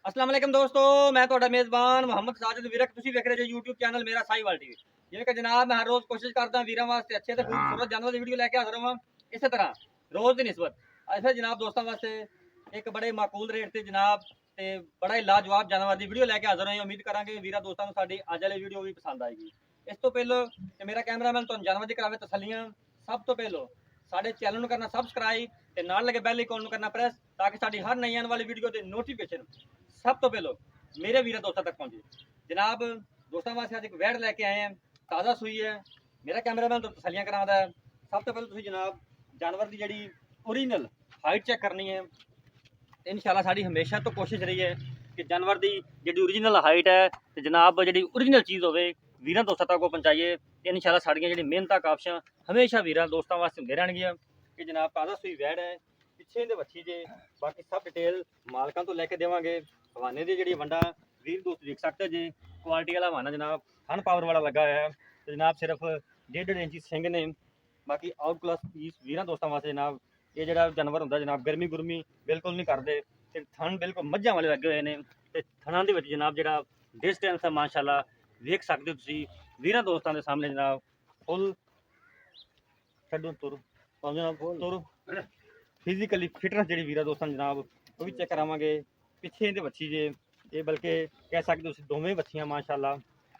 अस्सलाम वालेकुम दोस्तों, मैं ਤੁਹਾਡਾ ਮੇਜ਼ਬਾਨ ਮੁਹੰਮਦ ਸਾजिद ਵੀਰਕ ਤੁਸੀਂ ਵੇਖ ਰਹੇ ਜੋ YouTube ਚੈਨਲ ਮੇਰਾ ਸਾਈਵਾਲ ਟੀਵੀ। ਜਿਵੇਂ ਕਿ ਜਨਾਬ ਮੈਂ ਹਰ ਰੋਜ਼ ਕੋਸ਼ਿਸ਼ ਕਰਦਾ ਵੀਰਾਂ ਵਾਸਤੇ ਅੱਛੇ ਤੇ ਖੂਬਸੂਰਤ ਜਾਨਵਰ ਦੀ ਵੀਡੀਓ ਲੈ ਕੇ ਹਾਜ਼ਰ ਹਾਂ। ਇਸੇ ਤਰ੍ਹਾਂ ਰੋਜ਼ ਦੀ ਨਿਸਬਤ ਅੱਜ ਫਿਰ ਜਨਾਬ ਦੋਸਤਾਂ ਵਾਸਤੇ ਇੱਕ ਬੜੇ ਮਾਕੂਲ ਰੇਟ ਤੇ ਜਨਾਬ ਤੇ ਬੜਾ ਹੀ ਲਾਜਵਾਬ ਜਾਨਵਰ ਦੀ ਵੀਡੀਓ ਲੈ ਕੇ ਹਾਜ਼ਰ ਹਾਂ। ਉਮੀਦ ਕਰਾਂਗੇ ਵੀਰਾਂ ਦੋਸਤਾਂ ਨੂੰ ਸਾਡੀ ਅੱਜ ਵਾਲੀ ਵੀਡੀਓ ਵੀ ਪਸੰਦ ਆਏਗੀ। ਇਸ ਤੋਂ ਪਹਿਲਾਂ ਤੇ ਮੇਰਾ ਕੈਮਰਾਮੈਨ ਤੁਹਾਨੂੰ ਜਾਨਵਰ ਦੀ ਕਰਾਵੇ ਤਸੱਲੀਆਂ। ਸਭ ਤੋਂ ਪਹਿਲਾਂ ਸਾਡੇ ਚੈਨਲ ਨੂੰ ਕਰਨਾ ਸਬਸਕ੍ਰਾਈਬ ਤੇ ਨਾਲ ਲੱਗੇ ਬੈਲ ਆਈਕਨ ਨੂੰ ਕਰਨਾ ਪ੍ਰੈਸ ਤਾਂ ਕਿ ਸਾਡੀ ਹਰ ਨਈ ਆਉਣ ਵਾਲੀ ਵੀਡੀਓ ਦੇ ਨੋਟੀਫਿਕੇਸ਼ਨ सब तो पहलो मेरे वीर दोस्तों तक पहुंचे। जनाब दोस्तों वास्ते आज एक वैड लैके आए हैं, ताज़ा सूई है। मेरा कैमरामैन तो तसलियां करांदा है। सब तो पहले तुसीं जनाब जानवर की जिहड़ी ओरिजिनल हाइट चेक करनी है। इंशाल्लाह साडी हमेशा तो कोशिश रही है कि जानवर की जिहड़ी ओरिजिनल हाइट है तो जनाब जिहड़ी ओरिजिनल चीज़ होवे वीरां दोस्तां तक पहुँचाइए। इंशाल्लाह साडियां जिहड़ी मेहनतां काबशां हमेशा वीरां दोस्तां वास्ते हुंदे रहणगीआं कि जनाब ताज़ा सूई वैड है। पिछे दे बच्ची जे बाकी सब डिटेल मालकां तो लैके देवांगे। हवाने की जी वंडा वीर दोस्त देख सकते जी, क्वालिटी वाला हवाना जनाब हन पावर वाला लगा है। तो जनाब सिर्फ 1.5 इंची सिंह ने। बाकी आउट क्लास पीस वीर दोस्तों वास्ते जनाब ये जो जानवर होंगे जनाब गर्मी गुरमी बिल्कुल नहीं करते। थन बिल्कुल मझां वाले लगे हुए हैं। तो थना के जनाब जो डिस्टेंस है माशाला देख सकते हो वीर दोस्तों के सामने जनाब फुल छो तुर तुर फिजिकली फिटनेस जी वीर दोस्तों जनाब वो भी चेक करावे। पिछे इहदे बच्ची जे ये बल्कि कह सकते हो दोवें बच्चियां माशाला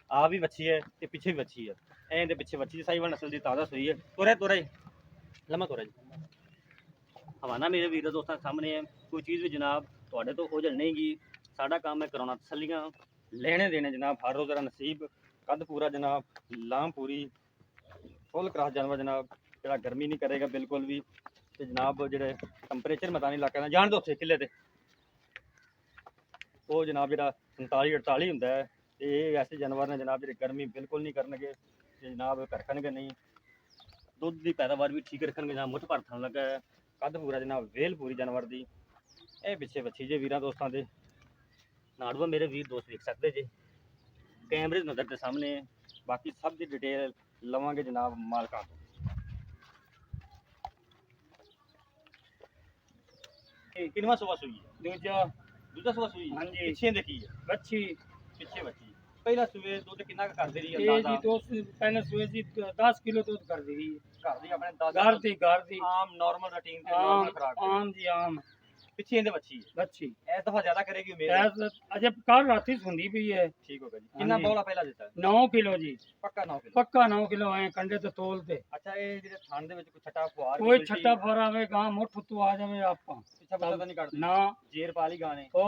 आ भी बच्ची है तो पिछे भी बच्ची है। इहदे पिछे बच्ची साहिवाल नस्ल की ताज़ा सूई है। तुरे तुरे लम्मा तुरे हवाना मेरे वीर दोस्तों सामने है। कोई चीज़ भी जनाब तुहाडे तो ओझल नहीं गी। साडा काम है कराना तसलियां लेने देने जनाब हर रोज़ नसीब कद पूरा जनाब लाम पूरी फुल क्रॉस जानवर जनाब जो गर्मी नहीं करेगा बिल्कुल भी। तो जनाब जो टंपरेचर मैदानी इलाके जान दो उत्थे किले ते वो जनाब जो 47-48 होंगे है। तो ये ऐसे जानवर ने जनाब जो गर्मी बिल्कुल नहीं करनगे जनाब रखनगे नहीं। दुध की पैदावार भी ठीक रखनगे जनाब मुठ भर थन लगा है कद पूरा जनाब वेल पूरी जानवर की। ये पिछे बच्ची जे वीर दोस्तों के नाड़वा मेरे वीर दोस्त देख सकते जे कैमरे नज़र के सामने। बाकी सब की डिटेल लवांगे जनाब मालका किनवा सुबह सुई दूजा दूजा सुबह सुई। हाँ जी पिछे देखी है बच्ची पिछे बच्ची पहला सुबह दूध कितना कर दे रही है जी दोस्त पहले सुबह जी 10 किलो दूध कर दे रही है घर दी अपने घर दी आम नॉर्मल रूटीन ते नॉर्मल खुराक आम जी आम पिछे इहदे बच्ची बच्ची इस दफा ज्यादा करेगी उम्मीद है। अजय कल राती सुंदी पई है। ठीक हो गया जी कितना बोला पहला देता 9 किलो जी पक्का 9 किलो आए कंडे ते तोल ते। अच्छा ये जेडे थान दे विच कोई छटा फुआर कोई छटा फुआर आवे गां मुठ तो आ जावे आपा पीछा पता नहीं करते ना जेर पाली गाने ओ।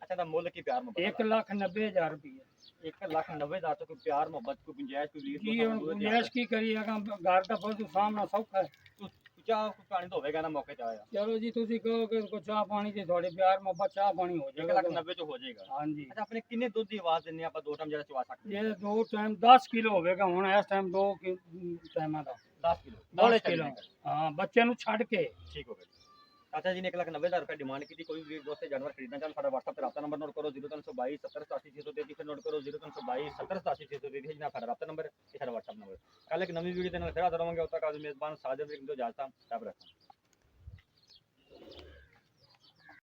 अच्छा दा मुल की प्यार मोहब्बत 1,90,000 रुपये 1,90,000 तो कोई प्यार मोहब्बत कोई गुंजाइश कोई वीर गुंजाइश की करिए घर का बहुत सामना सौखा है। चाह पानी तो होगा ना मौके पे आया चलो जी तुसी कहो कि को चाह पानी से थोड़े प्यार मोहब्बत चाह पानी हो जाएगा 1,90,000 तो हो जाएगा। हाँ जी अच्छा अपने किन्ने दूध की आवाज देने आप दो टाइम जरा चवा सकते हैं। ये दो टाइम 10 किलो होगा हुन इस टाइम दो टाइम दा 10 किलो 10 किलो हां बच्चे नु छड़ के ठीक हो गया। अच्छा जी ने 1,90,000 रुपये डिमांड की कोई भी दोस्त जानवर खरीदना चाहे सारा व्हाट्सएप पर रब्ता नंबर नोट करो 0322 70 87 633 फिर नोट करो 0322 70 87 633 ना सारा रब्ता नंबर ये सारा व्हाट्सएप नंबर। कल एक नवी वीडियो देने फिर हाजिर होंगे। उस तक आज मेजबान साजिद इजाजत।